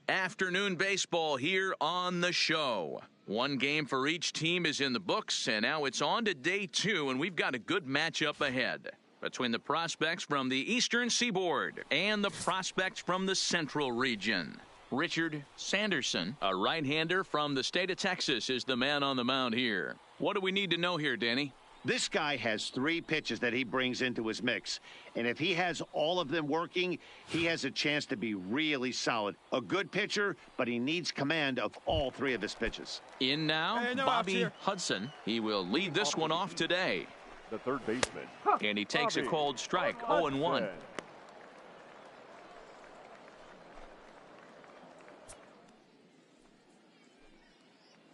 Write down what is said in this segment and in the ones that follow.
Afternoon baseball here on the show. One game for each team is in the books, and now it's on to day 2, and we've got a good matchup ahead between the prospects from the Eastern Seaboard and the prospects from the Central region. Richard Sanderson, a right-hander from the state of Texas, is the man on the mound here. What do we need to know here, Danny? This guy has 3 pitches that he brings into his mix, and if he has all of them working, he has a chance to be really solid. A good pitcher, but he needs command of all 3 of his pitches. In now, Bobby Hudson. He will lead this one off today. The third baseman. And he takes a cold strike, 0-1.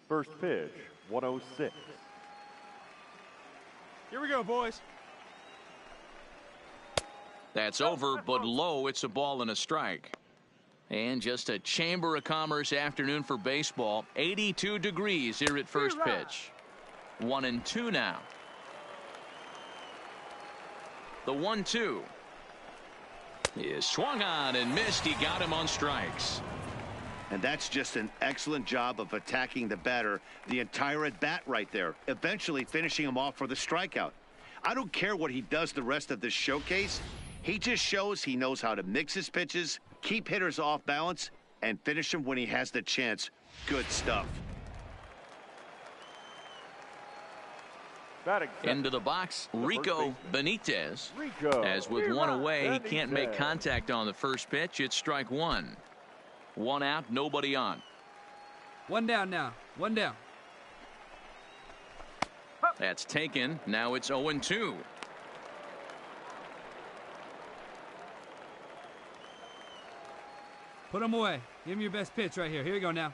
First pitch, 106. Here we go, boys. That's over, but low. It's a ball and a strike. And just a Chamber of Commerce afternoon for baseball. 82 degrees here at first pitch. 1-2 now. The 1-2 is swung on and missed. He got him on strikes. And that's just an excellent job of attacking the batter the entire at-bat right there, eventually finishing him off for the strikeout. I don't care what he does the rest of this showcase. He just shows he knows how to mix his pitches, keep hitters off balance, and finish them when he has the chance. Good stuff. Into the box, Rico Benitez. As with one away, he can't make contact on the first pitch. It's strike 1. 1 out, nobody on. 1 down now. 1 down. That's taken. Now it's 0-2. Put him away. Give him your best pitch right here. Here we go now.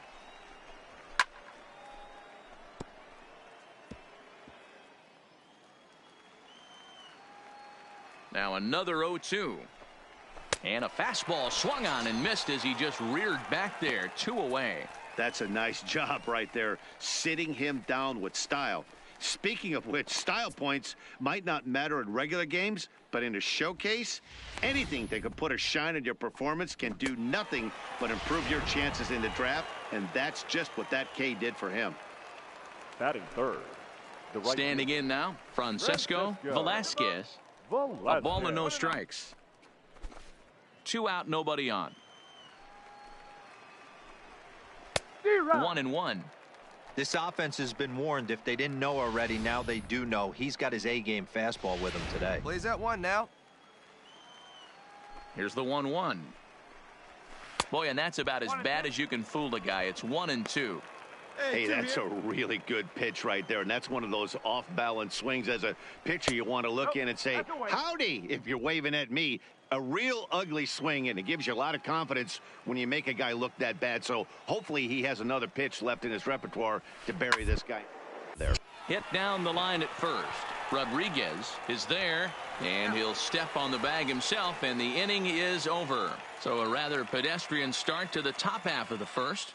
Now another 0-2. And a fastball swung on and missed as he just reared back there. 2 away. That's a nice job right there, sitting him down with style. Speaking of which, style points might not matter in regular games, but in a showcase, anything that could put a shine on your performance can do nothing but improve your chances in the draft, and that's just what that K did for him. Batting third. Standing in now, Francisco Velasquez. A ball and no strikes. 2 out, nobody on. 1-1. This offense has been warned. If they didn't know already, now they do know. He's got his A-game fastball with him today. Plays that 1 now. Here's the 1-1. Boy, and that's about as bad as you can fool a guy. It's 1-2. Hey, that's a really good pitch right there, and that's one of those off-balance swings. As a pitcher, you want to look in and say, howdy, if you're waving at me. A real ugly swing, and it gives you a lot of confidence when you make a guy look that bad. So hopefully he has another pitch left in his repertoire to bury this guy there. Hit down the line at first. Rodriguez is there, and he'll step on the bag himself, and the inning is over. So a rather pedestrian start to the top half of the first.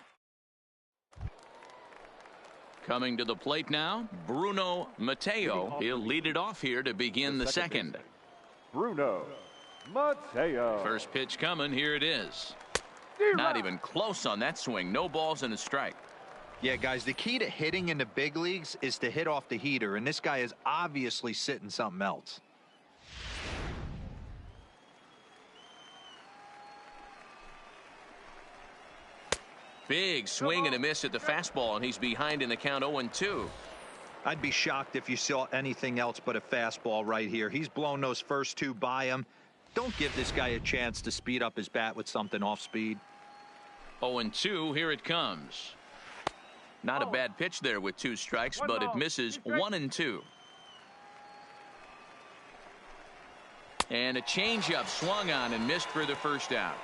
Coming to the plate now, Bruno Mateo. He'll lead it off here to begin the second. Bruno Mateo. First pitch coming. Here it is. Not even close on that swing. No balls and a strike. Yeah, guys, the key to hitting in the big leagues is to hit off the heater, and this guy is obviously sitting something else. Big swing and a miss at the fastball, and he's behind in the count 0-2. I'd be shocked if you saw anything else but a fastball right here. He's blown those first 2 by him. Don't give this guy a chance to speed up his bat with something off speed. 0-2, here it comes. Not a bad pitch there with 2 strikes, but it misses. 1-2. And a changeup swung on and missed for the first out.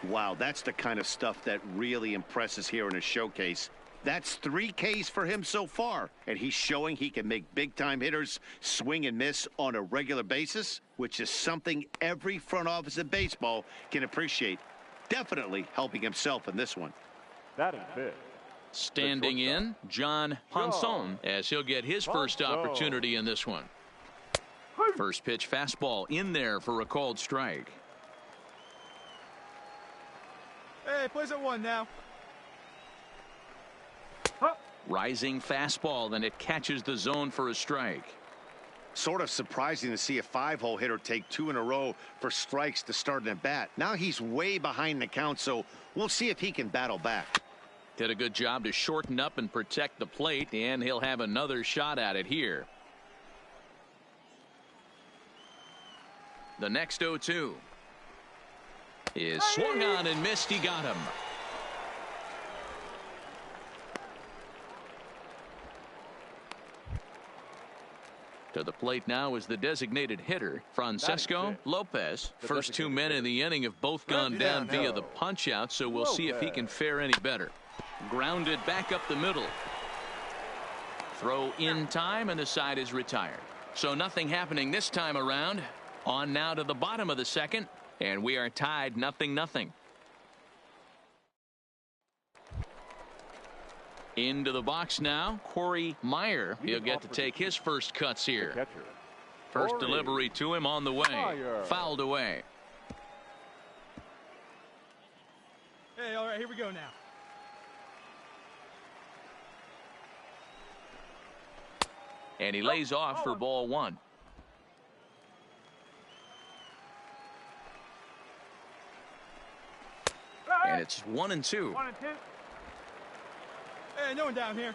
Wow, that's the kind of stuff that really impresses here in a showcase. That's 3 Ks for him so far, and he's showing he can make big-time hitters swing and miss on a regular basis, which is something every front office in baseball can appreciate. Definitely helping himself in this one. Batting fifth. Standing in, John Ponson, as he'll get his first opportunity in this one. First pitch fastball in there for a called strike. Hey, plays at 1 now. Rising fastball, then it catches the zone for a strike. Sort of surprising to see a 5-hole hitter take 2 in a row for strikes to start an at-bat. Now he's way behind the count, so we'll see if he can battle back. Did a good job to shorten up and protect the plate, and he'll have another shot at it here. The next 0-2 is swung on and missed. He got him. To the plate now is the designated hitter, Francisco Lopez. First 2 men in the inning have both gone down via the punch-out, so we'll see if he can fare any better. Grounded back up the middle. Throw in time, and the side is retired. So nothing happening this time around. On now to the bottom of the second, and we are tied 0-0. Into the box now, Corey Meyer. He'll get to take his first cuts here. First delivery to him on the way. Fouled away. Hey, all right, here we go now. And he lays off for ball 1. And it's 1-2. Hey, no one down here.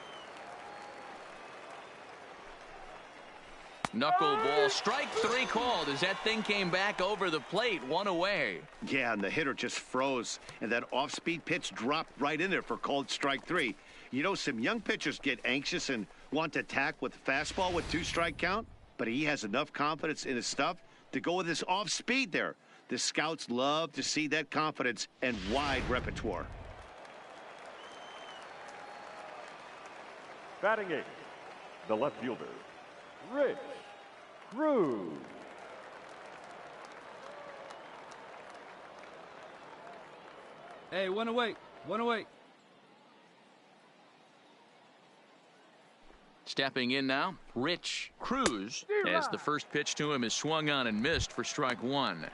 Knuckleball, strike 3 called as that thing came back over the plate, 1 away. Yeah, and the hitter just froze, and that off-speed pitch dropped right in there for called strike 3. You know, some young pitchers get anxious and want to attack with fastball with 2-strike count, but he has enough confidence in his stuff to go with his off-speed there. The scouts love to see that confidence and wide repertoire. Batting 8, the left fielder, Rich Cruz. Hey, 1 away. 1 away. Stepping in now, Rich Cruz, as the first pitch to him is swung on and missed for strike 1.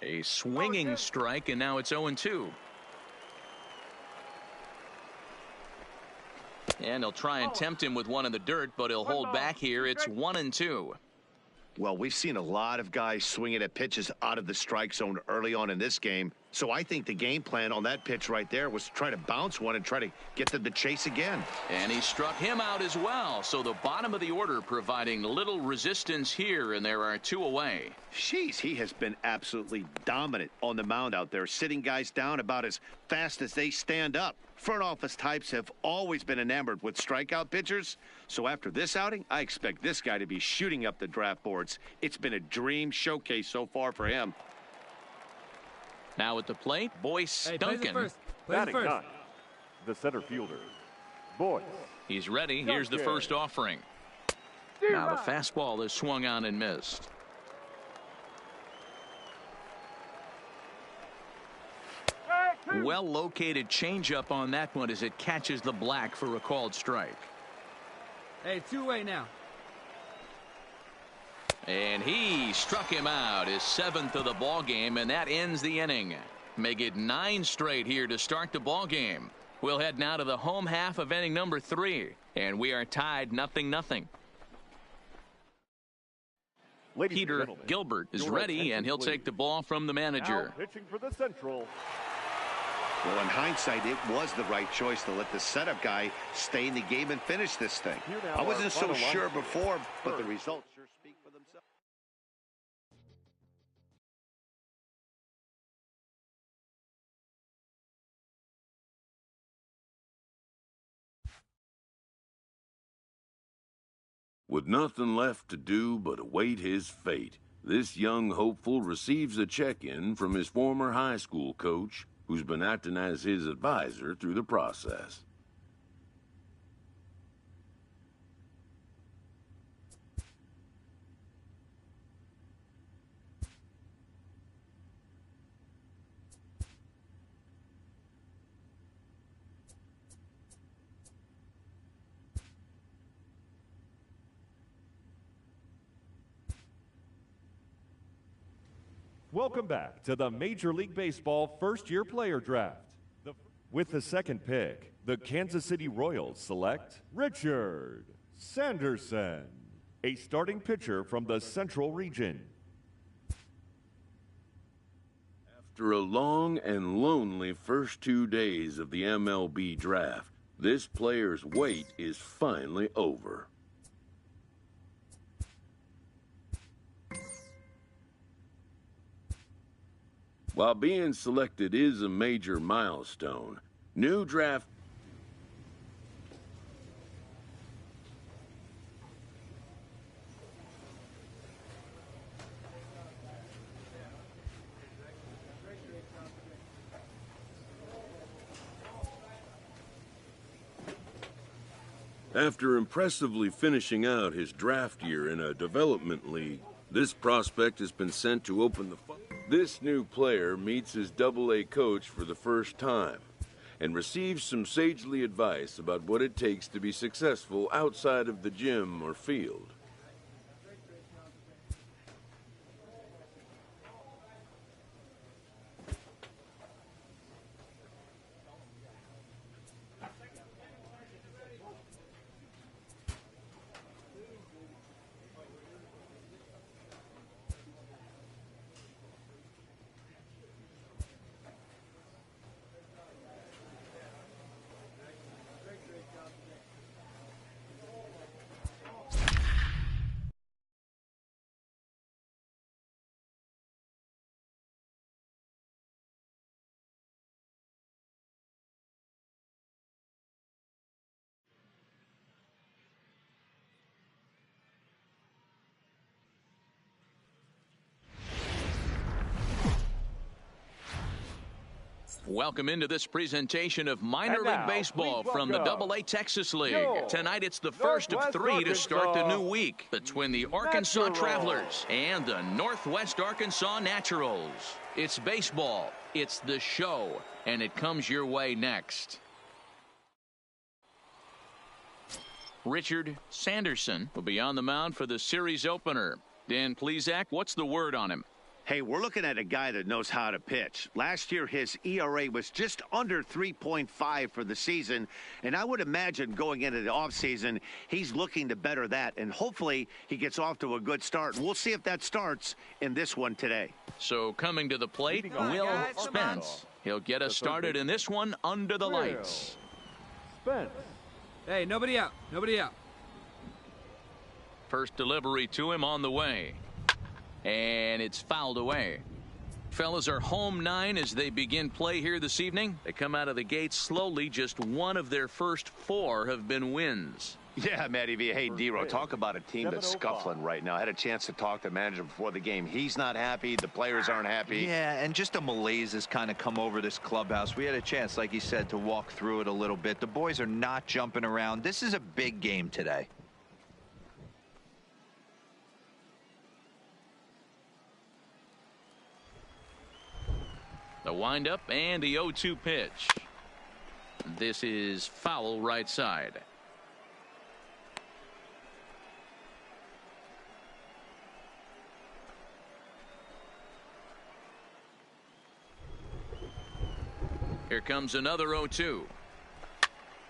A swinging strike, and now it's 0-2. And he'll try and tempt him with one in the dirt, but he'll hold back here. It's 1-2. Well, we've seen a lot of guys swinging at pitches out of the strike zone early on in this game. So I think the game plan on that pitch right there was to try to bounce one and try to get them to chase again. And he struck him out as well. So the bottom of the order providing little resistance here, and there are 2 away. Jeez, he has been absolutely dominant on the mound out there, sitting guys down about as fast as they stand up. Front office types have always been enamored with strikeout pitchers. So after this outing, I expect this guy to be shooting up the draft boards. It's been a dream showcase so far for him. Now at the plate, Boyce Duncan. Plays Batting first. 9, the center fielder, Boyce. He's ready. Here's the first offering. Now the fastball is swung on and missed. Well located changeup on that one as it catches the black for a called strike. Hey, 2 away now. And he struck him out, his 7th of the ball game, and that ends the inning. Make it 9 straight here to start the ball game. We'll head now to the home half of inning number 3, and we are tied 0-0. Peter Gilbert is ready, and he'll take the ball from the manager. Now pitching for the Central. Well, in hindsight, it was the right choice to let the setup guy stay in the game and finish this thing. I wasn't so sure before, but the results sure speak for themselves. With nothing left to do but await his fate, this young hopeful receives a check-in from his former high school coach, who's been acting as his advisor through the process. Welcome back to the Major League Baseball first-year player draft. With the second pick, the Kansas City Royals select Richard Sanderson, a starting pitcher from the Central Region. After a long and lonely first 2 days of the MLB draft, this player's wait is finally over. While being selected is a major milestone, new draft After impressively finishing out his draft year in a development league, this prospect has been sent to open the... This new player meets his Double-A coach for the first time and receives some sagely advice about what it takes to be successful outside of the gym or field. Welcome into this presentation of minor league baseball from the Double-A Texas League. Tonight it's the first of three to start the new week between the Arkansas Travelers and the Northwest Arkansas Naturals. It's baseball, it's the show, and it comes your way next. Richard Sanderson will be on the mound for the series opener. Dan Plesac, what's the word on him? Hey, we're looking at a guy that knows how to pitch. Last year, his ERA was just under 3.5 for the season, and I would imagine going into the offseason, he's looking to better that, and hopefully he gets off to a good start. We'll see if that starts in this one today. So coming to the plate, Will Spence. He'll get us started in this one under the lights. Spence. Hey, nobody out. Nobody out. First delivery to him on the way. And it's fouled away. Fellas are home 9 as they begin play here this evening. They come out of the gate slowly. Just one of their first 4 have been wins. Yeah, Matty V. Hey, D-Row, talk about a team that's scuffling right now. I had a chance to talk to the manager before the game. He's not happy. The players aren't happy. Yeah, and just a malaise has kind of come over this clubhouse. We had a chance, like you said, to walk through it a little bit. The boys are not jumping around. This is a big game today. The windup and the 0-2 pitch. This is foul right side. Here comes another 0-2.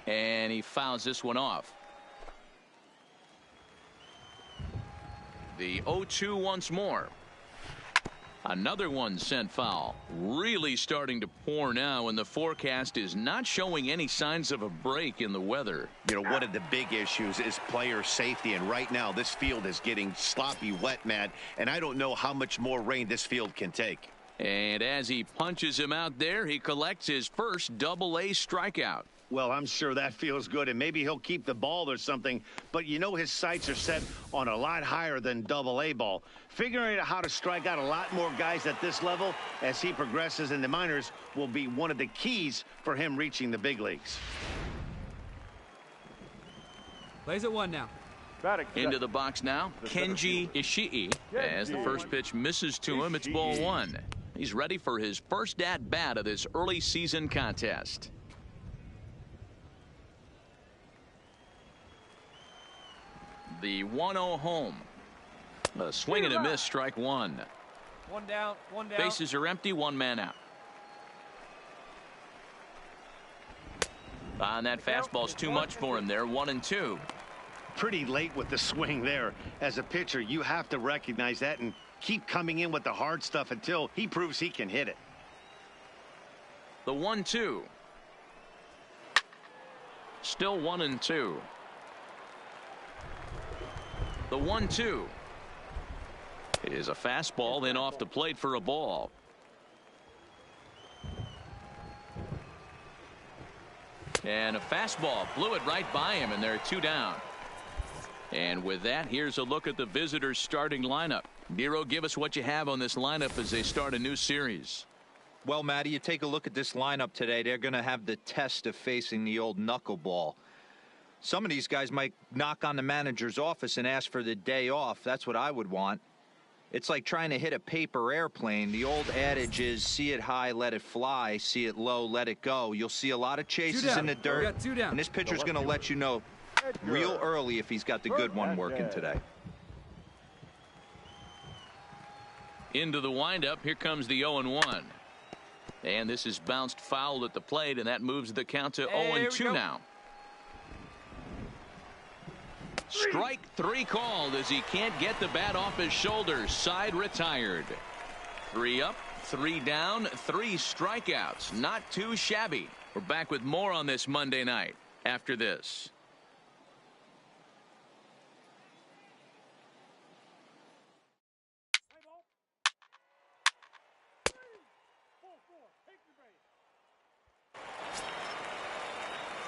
And he fouls this one off. The 0-2 once more. Another one sent foul. Really starting to pour now, and the forecast is not showing any signs of a break in the weather. You know, one of the big issues is player safety, and right now this field is getting sloppy wet, Matt, and I don't know how much more rain this field can take. And as he punches him out there, he collects his first Double-A strikeout. Well, I'm sure that feels good, and maybe he'll keep the ball or something, but you know his sights are set on a lot higher than Double-A ball. Figuring out how to strike out a lot more guys at this level as he progresses in the minors will be one of the keys for him reaching the big leagues. Plays at 1 now. Into the box now, Kenji Ishii. As the first pitch misses to him, it's ball 1. He's ready for his first at-bat of this early season contest. The 1-0 home. A swing and a miss, strike 1. One down, one down. Bases are empty, one man out. And that fastball's too much for him there, 1-2. Pretty late with the swing there. As a pitcher, you have to recognize that and keep coming in with the hard stuff until he proves he can hit it. The 1-2. Still 1-2. The 1-2 is a fastball, then off the plate for a ball. And a fastball blew it right by him, and they're 2 down. And with that, here's a look at the visitors' starting lineup. Nero, give us what you have on this lineup as they start a new series. Well, Matty, you take a look at this lineup today. They're going to have the test of facing the old knuckleball. Some of these guys might knock on the manager's office and ask for the day off. That's what I would want. It's like trying to hit a paper airplane. The old adage is see it high, let it fly. See it low, let it go. You'll see a lot of chases in the dirt. We got 2 down. And this pitcher's going to let you know real early if he's got the good one working today. Into the windup. Here comes the 0-1. And this is bounced foul at the plate, and that moves the count to 0-2 now. Strike 3 called as he can't get the bat off his shoulders. Side retired. 3 up, 3 down, 3 strikeouts. Not too shabby. We're back with more on this Monday night after this.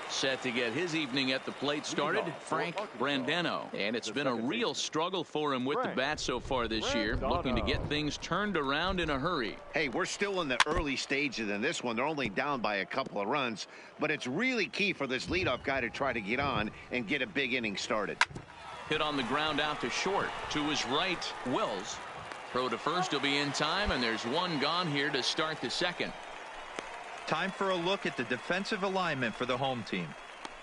Set to get his evening at the plate started, Frank Brandano. And it's been a real struggle for him with the bat so far this year, looking to get things turned around in a hurry. Hey, we're still in the early stages in this one. They're only down by a couple of runs, but it's really key for this leadoff guy to try to get on and get a big inning started. Hit on the ground out to short. To his right, Wills. Throw to first will be in time, and there's 1 gone here to start the second. Time for a look at the defensive alignment for the home team.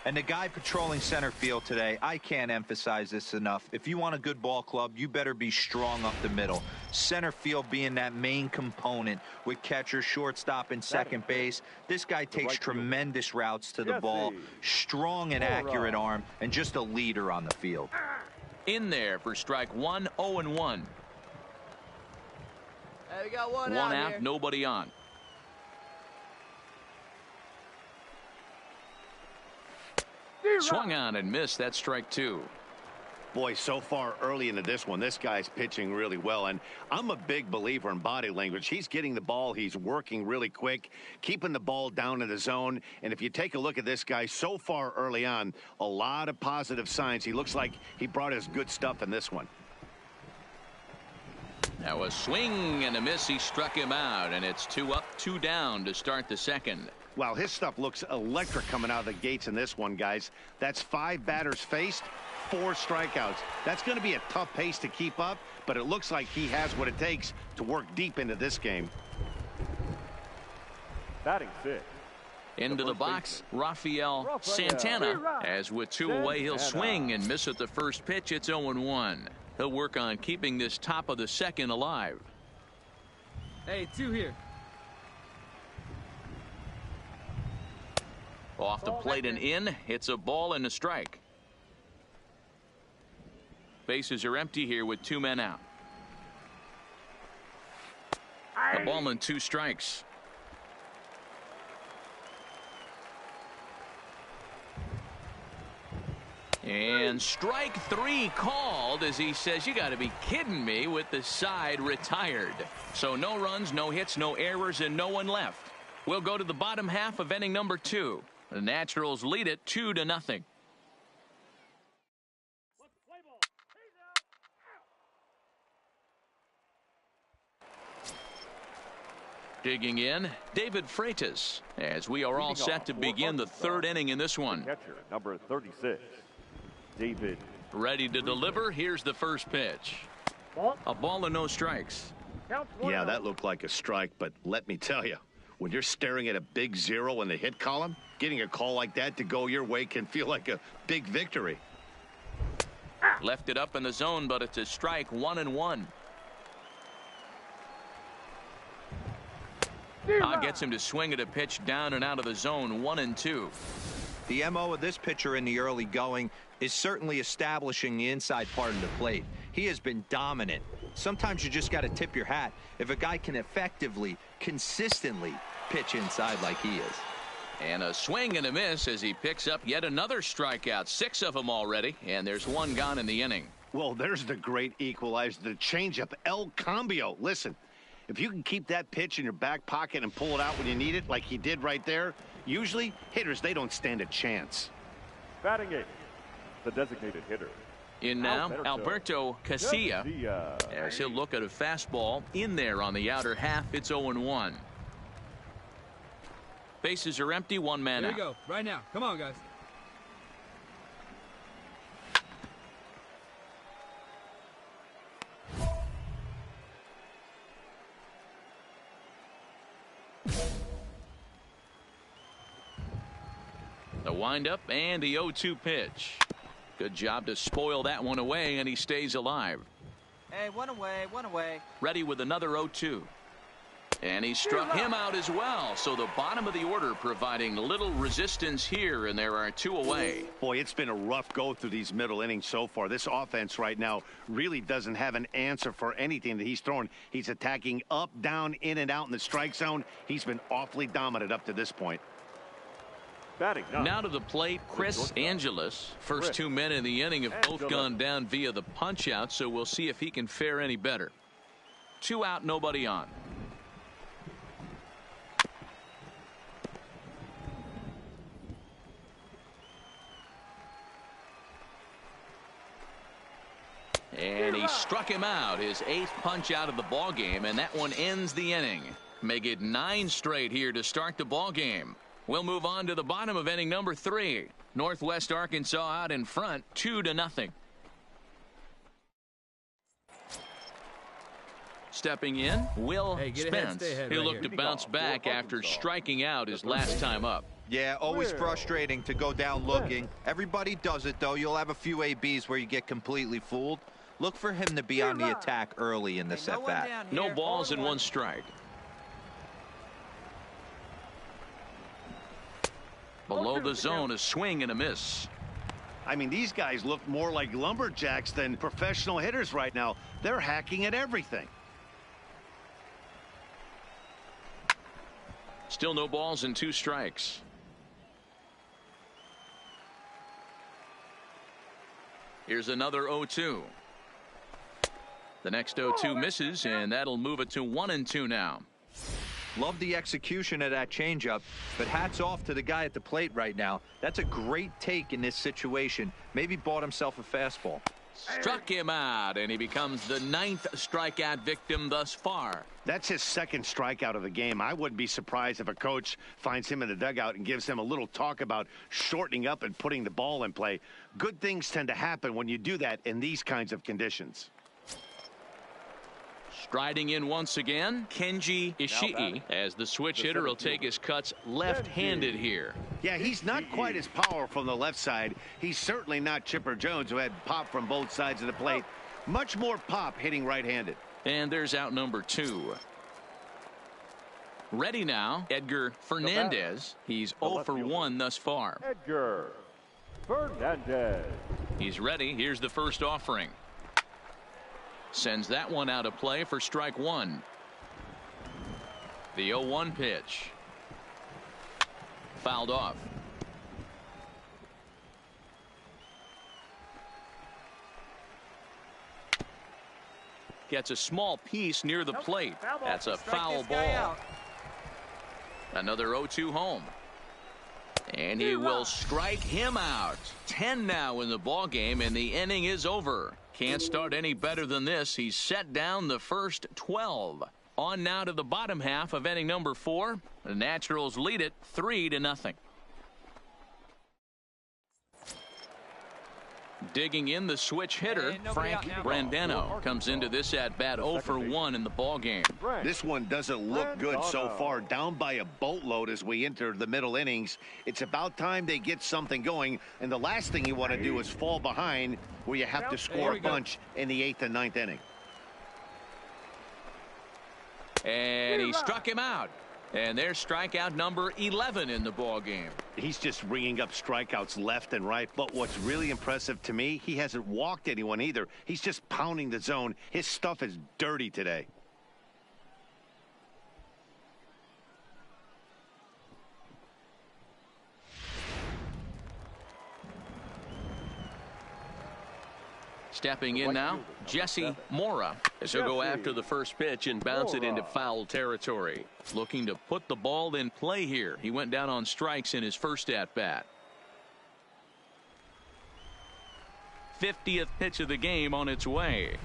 And the guy patrolling center field today, I can't emphasize this enough. If you want a good ball club, you better be strong up the middle. Center field being that main component with catcher, shortstop, and second base. This guy takes tremendous routes to the ball, strong and accurate arm, and just a leader on the field. In there for strike 1, 0-1. Hey, we got one out here. Nobody on. Swung on and missed. That strike 2. Boy, so far early into this one, this guy's pitching really well, and I'm a big believer in body language. He's getting the ball, he's working really quick, keeping the ball down in the zone, and if you take a look at this guy so far early on, a lot of positive signs. He looks like he brought his good stuff in this one. Now a swing and a miss. He struck him out, and it's 2 up, 2 down to start the second. Wow, his stuff looks electric coming out of the gates in this one, guys. That's 5 batters faced, 4 strikeouts. That's going to be a tough pace to keep up, but it looks like he has what it takes to work deep into this game. Batting 6. Into the box, Rafael Santana. As with 2 away, he'll swing and miss at the first pitch. It's 0-1. He'll work on keeping this top of the second alive. Hey, 2 here. Off the plate and in. It's a ball and a strike. Bases are empty here with 2 men out. A ball and 2 strikes. And strike 3 called as he says, you got to be kidding me, with the side retired. So no runs, no hits, no errors, and no one left. We'll go to the bottom half of inning number 2. The Naturals lead it 2-0. Digging in, David Freitas, as we are all set to begin the 3rd inning in this one. Catcher number 36, David. Ready to deliver. Here's the first pitch. A ball and no strikes. Yeah, that looked like a strike, but let me tell you, when you're staring at a big 0 in the hit column, getting a call like that to go your way can feel like a big victory. Left it up in the zone, but it's a strike. 1-1. Gets him to swing at a pitch down and out of the zone, 1-2. The MO of this pitcher in the early going is certainly establishing the inside part of the plate. He has been dominant. Sometimes you just got to tip your hat if a guy can effectively, consistently pitch inside like he is. And a swing and a miss as he picks up yet another strikeout. 6 of them already, and there's 1 gone in the inning. Well, there's the great equalizer, the changeup, El Cambio. Listen, if you can keep that pitch in your back pocket and pull it out when you need it, like he did right there, usually hitters, they don't stand a chance. Batting 8, the designated hitter. In now, Alberto Casilla, as he'll look at a fastball in there on the outer half. It's 0-1. Bases are empty, 1 man out. Here we go, right now. Come on, guys. The windup and the 0-2 pitch. Good job to spoil that one away, and he stays alive. Hey, one away. Ready with another 0-2. And he struck him out as well. So the bottom of the order providing little resistance here, and there are 2 away. Boy, it's been a rough go through these middle innings so far. This offense right now really doesn't have an answer for anything that he's throwing. He's attacking up, down, in, and out in the strike zone. He's been awfully dominant up to this point. Now to the plate, Chris Angeles. First 2 men in the inning have both gone down via the punch out, so we'll see if he can fare any better. 2 out, nobody on. And he struck him out, his 8th punch out of the ball game, and that one ends the inning. Make it 9 straight here to start the ball game. We'll move on to the bottom of inning number 3. Northwest Arkansas out in front, 2-0. Stepping in, Will Spence. He'll look to bounce back after striking out his last time up. Yeah, always frustrating to go down looking. Everybody does it, though. You'll have a few ABs where you get completely fooled. Look for him to be on the attack early in this at-bat. No balls and 1 strike. Below the zone, a swing and a miss. I mean, these guys look more like lumberjacks than professional hitters right now. They're hacking at everything. Still no balls and 2 strikes. Here's another 0-2. The next 0-2 misses, and that'll move it to 1-2 now. Love the execution of that changeup, but hats off to the guy at the plate right now. That's a great take in this situation. Maybe bought himself a fastball. Struck him out, and he becomes the 9th strikeout victim thus far. That's his 2nd strikeout of the game. I wouldn't be surprised if a coach finds him in the dugout and gives him a little talk about shortening up and putting the ball in play. Good things tend to happen when you do that in these kinds of conditions. Striding in once again, Kenji Ishii, as the switch hitter will take his cuts left-handed here. Yeah, he's not quite as powerful on the left side. He's certainly not Chipper Jones, who had pop from both sides of the plate. Much more pop hitting right-handed. And there's out number 2. Ready now, Edgar Fernandez. He's 0 for 1 thus far. Edgar Fernandez. He's ready. Here's the first offering. Sends that one out of play for strike 1. The 0-1 pitch. Fouled off. Gets a small piece near the plate. That's a foul ball. Another 0-2 home. And he will strike him out. 10 now in the ball game, and the inning is over. Can't start any better than this. He's set down the first 12. On now to the bottom half of inning number 4. The Naturals lead it 3-0. Digging in the switch hitter, Frank Brandano comes into this at bat 0 for 1 in the ball game. This one doesn't look good so far. Down by a boatload as we enter the middle innings. It's about time they get something going, and the last thing you want to do is fall behind where you have to score a bunch in the 8th and 9th inning. And he struck him out. And there's strikeout number 11 in the ball game. He's just ringing up strikeouts left and right. But what's really impressive to me, he hasn't walked anyone either. He's just pounding the zone. His stuff is dirty today. Stepping in now, Jesse Mora, as he'll go after the first pitch and bounce it into foul territory. Looking to put the ball in play here. He went down on strikes in his first at-bat. 50th pitch of the game on its way.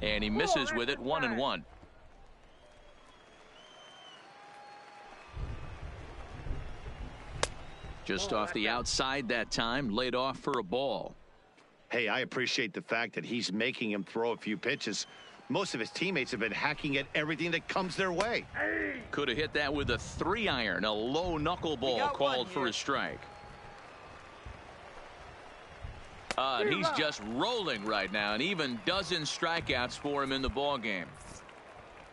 And he misses with it, 1-1. Just off the outside that time, laid off for a ball. Hey, I appreciate the fact that he's making him throw a few pitches. Most of his teammates have been hacking at everything that comes their way. Could have hit that with a 3-iron, a low knuckleball called for a strike. He's just rolling right now, and even dozen strikeouts for him in the ball game.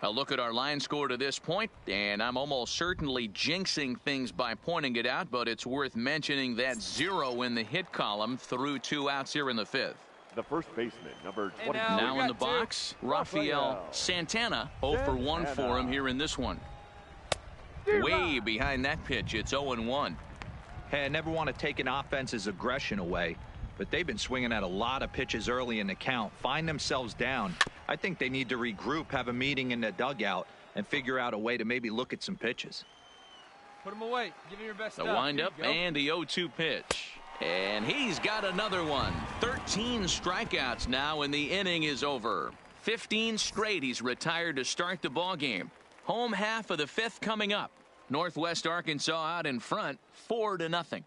A look at our line score to this point, and I'm almost certainly jinxing things by pointing it out, but it's worth mentioning that 0 in the hit column through 2 outs here in the 5th. The first baseman, number 22. Now in the box, Rafael Santana, 0 for 1 for him here in this one. Way behind that pitch, it's 0-1. Hey, I never want to take an offense's aggression away, but they've been swinging at a lot of pitches early in the count, find themselves down. I think they need to regroup, have a meeting in the dugout, and figure out a way to maybe look at some pitches. Put him away. Give him your best stuff. The windup and the 0-2 pitch. And he's got another one. 13 strikeouts now, and the inning is over. 15 straight he's retired to start the ball game. Home half of the 5th coming up. Northwest Arkansas out in front, 4-0.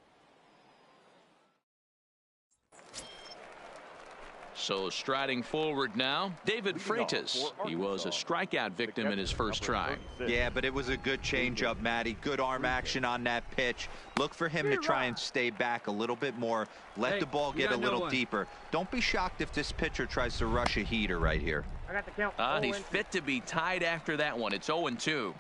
So striding forward now, David Freitas. He was a strikeout victim in his first try. Yeah, but it was a good changeup, Matty. Good arm action on that pitch. Look for him to try and stay back a little bit more. Let the ball get a little deeper. Don't be shocked if this pitcher tries to rush a heater right here. I got the count. He's fit to be tied after that one. It's 0-2.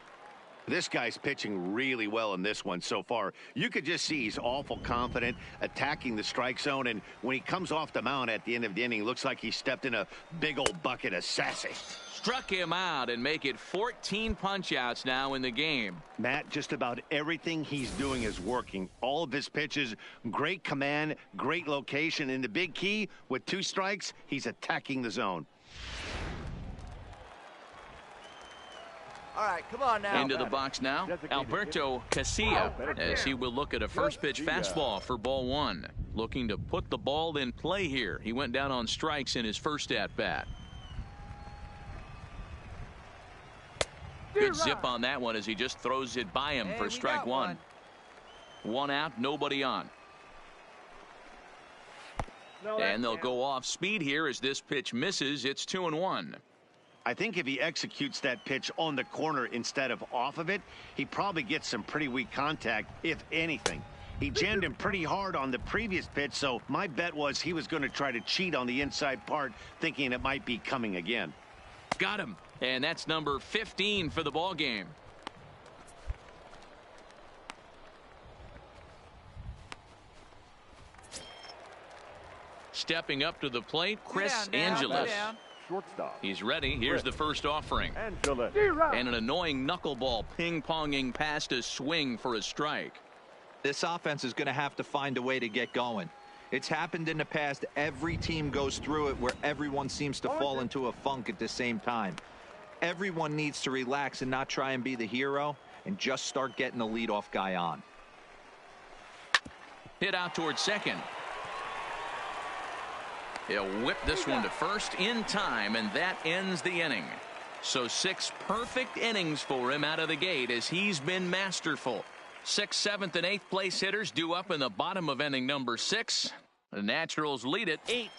This guy's pitching really well in this one so far. You could just see he's awful confident, attacking the strike zone, and when he comes off the mound at the end of the inning, looks like he stepped in a big old bucket of sassy. Struck him out and make it 14 punch-outs now in the game. Matt, just about everything he's doing is working. All of his pitches, great command, great location, and the big key, with 2 strikes, he's attacking the zone. All right, come on now. Into the box now, Alberto Casilla, as he will look at a first pitch fastball for ball 1. Looking to put the ball in play here. He went down on strikes in his first at-bat. Good zip on that one as he just throws it by him for strike 1. 1 out, nobody on. And they'll go off speed here as this pitch misses. It's 2-1. I think if he executes that pitch on the corner instead of off of it, he probably gets some pretty weak contact, if anything. He jammed him pretty hard on the previous pitch, so my bet was he was going to try to cheat on the inside part, thinking it might be coming again. Got him. And that's number 15 for the ball game. Stepping up to the plate, Chris Angeles. Shortstop. He's ready. Here's the first offering. And an annoying knuckleball ping-ponging past a swing for a strike. This offense is going to have to find a way to get going. It's happened in the past. Every team goes through it where everyone seems to fall into a funk at the same time. Everyone needs to relax and not try and be the hero and just start getting the leadoff guy on. Hit out towards second. He'll whip this one to first in time, and that ends the inning. So 6 perfect innings for him out of the gate as he's been masterful. 6th, 7th, and 8th place hitters due up in the bottom of inning number 6. The Naturals lead it 8.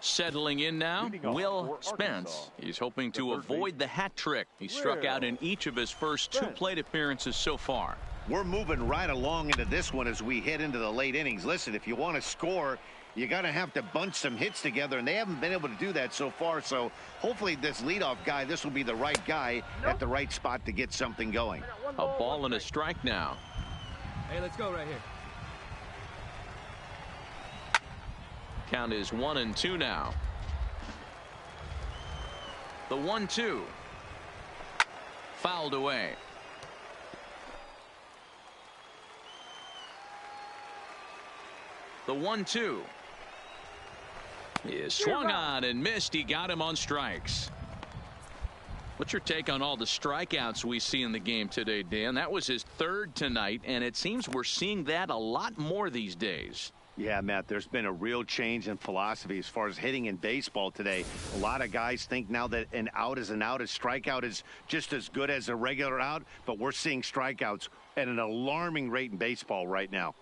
Settling in now, Will Spence. He's hoping to avoid the hat trick. He struck out in each of his first 2 plate appearances so far. We're moving right along into this one as we head into the late innings. Listen, if you want to score, You got to have to bunch some hits together, and they haven't been able to do that so far. So hopefully this leadoff guy, this will be the right guy at the right spot to get something going. A ball and a strike now. Hey, let's go right here. Count is 1-2 now. The 1-2. Fouled away. The 1-2 is swung on and missed. He got him on strikes. What's your take on all the strikeouts we see in the game today, Dan? That was his third tonight, and it seems we're seeing that a lot more these days. Yeah, Matt, there's been a real change in philosophy as far as hitting in baseball today. A lot of guys think now that an out is an out. A strikeout is just as good as a regular out, but we're seeing strikeouts at an alarming rate in baseball right now.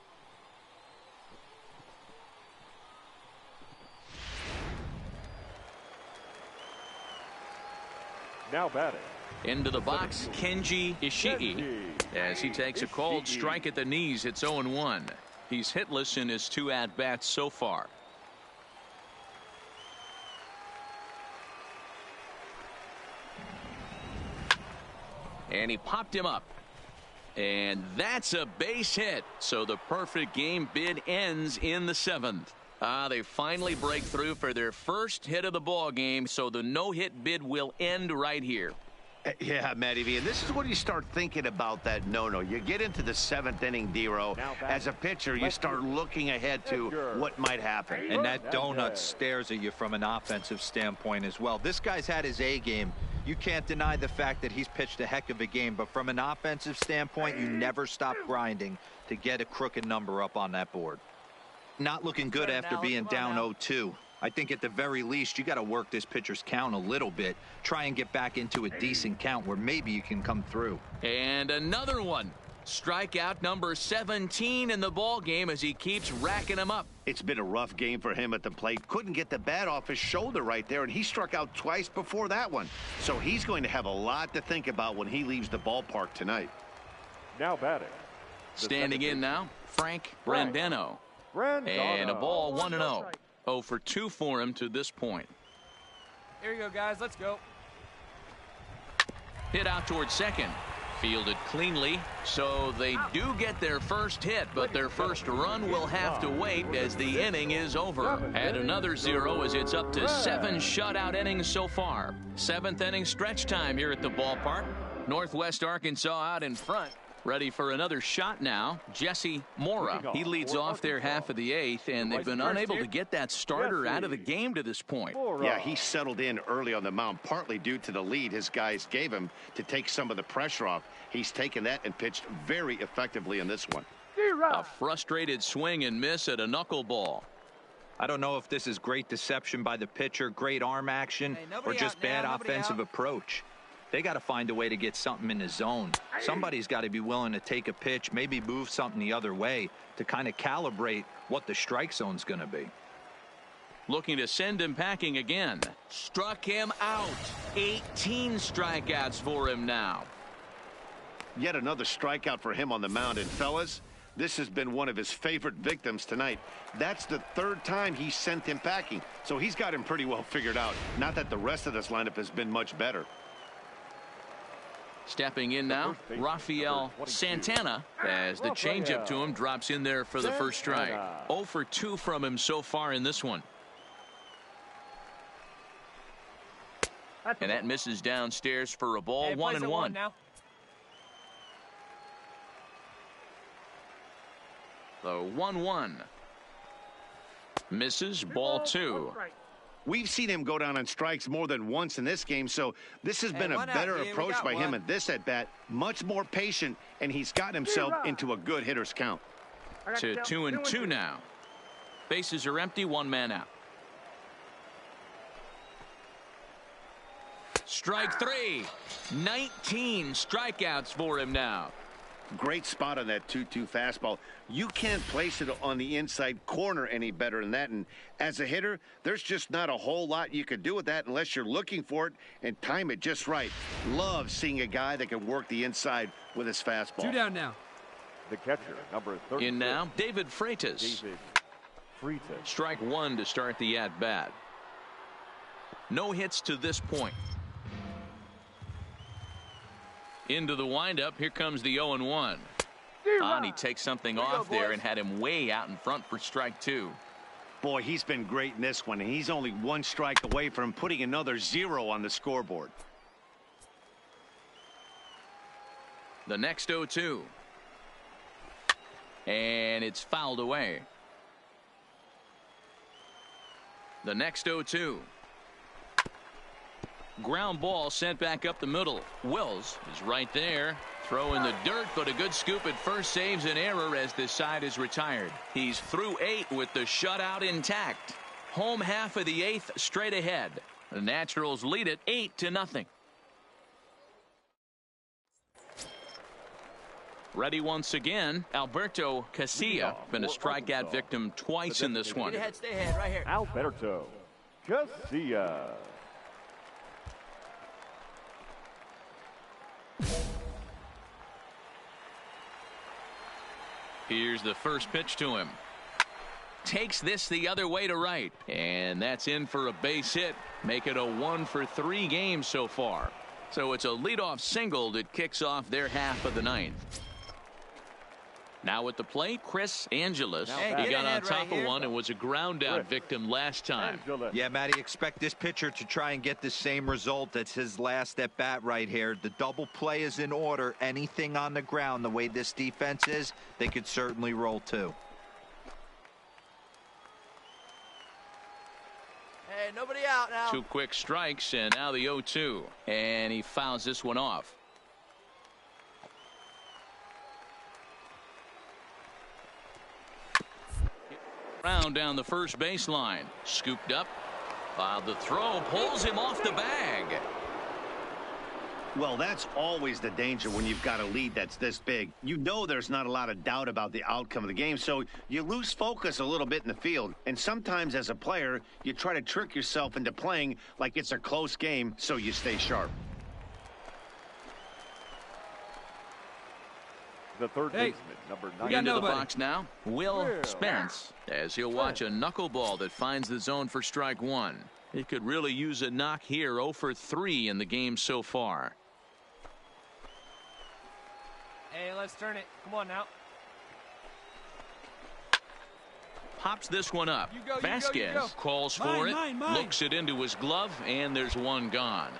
Now batting. Into the box, Kenji Ishii. As he takes a cold strike at the knees, it's 0-1. He's hitless in his 2 at-bats so far. And he popped him up. And that's a base hit. So the perfect game bid ends in the 7th. They finally break through for their first hit of the ball game, so the no-hit bid will end right here. Yeah, Matty V, and this is when you start thinking about that no-no. You get into the 7th inning, D-Row. As a pitcher, you start looking ahead to what might happen. And that donut stares at you from an offensive standpoint as well. This guy's had his A game. You can't deny the fact that he's pitched a heck of a game, but from an offensive standpoint, you never stop grinding to get a crooked number up on that board. Not looking good after being down 0-2. I think at the very least you got to work this pitcher's count a little bit. Try and get back into a decent count where maybe you can come through. And another one. Strikeout number 17 in the ball game as he keeps racking them up. It's been a rough game for him at the plate. Couldn't get the bat off his shoulder right there, and he struck out twice before that one. So he's going to have a lot to think about when he leaves the ballpark tonight. Now batting. Standing in now, Frank Brandano. And a ball 1-0. 0 for 2 for him to this point. Here you go, guys. Let's go. Hit out towards second. Fielded cleanly, so they do get their first hit, but their first run will have to wait as the inning is over. Add another 0 as it's up to 7 shutout innings so far. 7th inning stretch time here at the ballpark. Northwest Arkansas out in front. Ready for another shot now. Jesse Mora. He leads off their half of the 8th, and they've been unable to get that starter out of the game to this point. Yeah, he settled in early on the mound, partly due to the lead his guys gave him to take some of the pressure off. He's taken that and pitched very effectively in this one. A frustrated swing and miss at a knuckleball. I don't know if this is great deception by the pitcher, great arm action, or just bad offensive approach. They got to find a way to get something in the zone. Somebody's got to be willing to take a pitch, maybe move something the other way to kind of calibrate what the strike zone's going to be. Looking to send him packing again. Struck him out. 18 strikeouts for him now. Yet another strikeout for him on the mound. And fellas, this has been one of his favorite victims tonight. That's the 3rd time he sent him packing. So he's got him pretty well figured out. Not that the rest of this lineup has been much better. Stepping in now, Rafael Santana, as the changeup to him drops in there for the first strike. 0 for 2 from him so far in this one. And that misses downstairs for a ball. 1-1 now. The 1-1 misses, ball 2. We've seen him go down on strikes more than once in this game, so this has been a better approach by him at this at-bat. Much more patient, and he's gotten himself into a good hitter's count. To 2-2 now. Bases are empty, 1 man out. Strike 3. 19 strikeouts for him now. Great spot on that 2-2 fastball. You can't place it on the inside corner any better than that. And as a hitter, there's just not a whole lot you could do with that unless you're looking for it and time it just right. Love seeing a guy that can work the inside with his fastball. 2 down now. The catcher, number 30. In now, David Freitas. 3-2. Strike one to start the at-bat. No hits to this point. Into the windup. Here comes the 0-1. And he takes something off there and had him way out in front for strike two. Boy, he's been great in this one, and he's only one strike away from putting another 0 on the scoreboard. The next 0-2. And it's fouled away. The next 0-2. Ground ball sent back up the middle. Wills is right there. Throw in the dirt, but a good scoop at first saves an error as this side is retired. He's through 8 with the shutout intact. Home half of the 8th straight ahead. The Naturals lead it 8-0. Ready once again, Alberto Casilla. Been a strikeout victim twice in this one. Stay ahead, right here. Alberto Casilla. Here's the first pitch to him. Takes this the other way to right. And that's in for a base hit. Make it a 1-for-3 game so far. So it's a leadoff single that kicks off their half of the 9th. Now at the plate, Chris Angeles. He got on top of one and was a ground out victim last time. Yeah, Matty, expect this pitcher to try and get the same result. That's his last at bat right here. The double play is in order. Anything on the ground, the way this defense is, they could certainly roll too. Hey, nobody out now. 2 quick strikes, and now the 0-2. And he fouls this one off. Round down the first baseline. Scooped up. The throw pulls him off the bag. Well, that's always the danger when you've got a lead that's this big. You know there's not a lot of doubt about the outcome of the game, so you lose focus a little bit in the field. And sometimes as a player, you try to trick yourself into playing like it's a close game so you stay sharp. The third baseman, number 9. Into the box now, Will Spence, as he'll watch a knuckleball that finds the zone for strike one. He could really use a knock here. 0-for-3 in the game so far. Hey, let's turn it. Come on now. Pops this one up. You go, Vasquez calls for it, looks it into his glove, and there's one gone.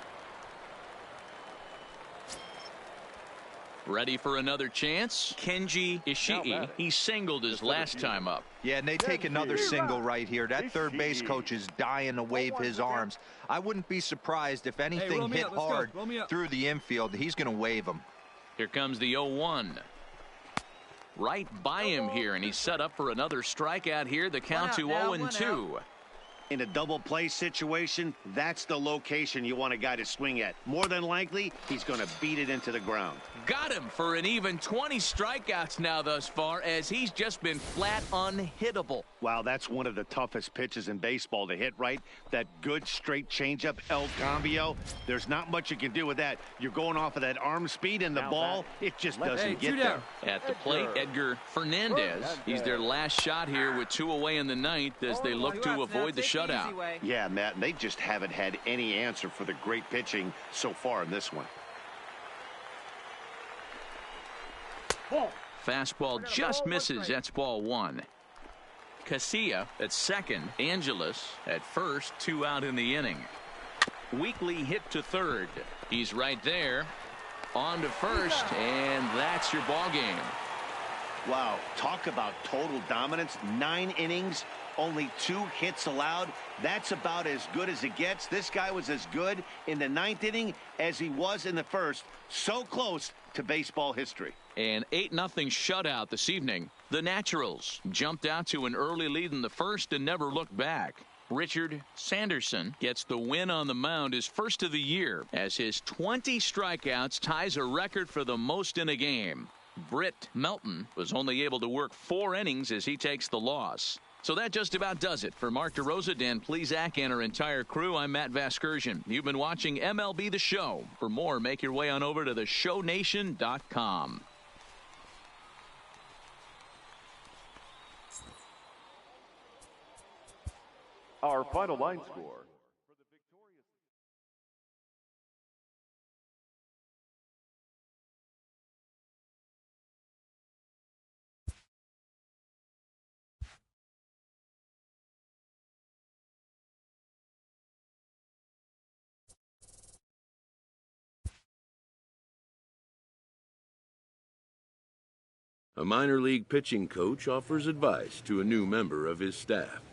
Ready for another chance? Kenji Ishii. He singled his last time up. Yeah, and they take another single right here. That third base coach is dying to wave his arms. I wouldn't be surprised if anything hit hard through the infield. He's going to wave them. Here comes the 0-1. Right by him here, and he's set up for another strikeout here. The count to 0-2. In a double play situation, that's the location you want a guy to swing at. More than likely, he's going to beat it into the ground. Got him for an even 20 strikeouts now thus far, as he's just been flat unhittable. Wow, that's one of the toughest pitches in baseball to hit, right? That good straight changeup, El Cambio. There's not much you can do with that. You're going off of that arm speed, and the ball, it just doesn't get there. At the plate, Edgar Fernandez. He's their last shot here with 2 away in the 9th as they look to avoid the shutout. Yeah, Matt, and they just haven't had any answer for the great pitching so far in this one. Fastball just misses. That's ball 1. Casilla at second. Angeles at first. 2 out in the inning. Weekly hit to third. He's right there. On to first, and that's your ball game. Wow, talk about total dominance. 9 innings, only 2 hits allowed. That's about as good as it gets. This guy was as good in the 9th inning as he was in the first. So close to baseball history. An 8-0 shutout this evening. The Naturals jumped out to an early lead in the first and never looked back. Richard Sanderson gets the win on the mound, his first of the year, as his 20 strikeouts ties a record for the most in a game. Britt Melton was only able to work 4 innings as he takes the loss. So that just about does it. For Mark DeRosa, Dan Plesac, and our entire crew, I'm Matt Vasgersian. You've been watching MLB The Show. For more, make your way on over to theshownation.com. Our final line score. A minor league pitching coach offers advice to a new member of his staff.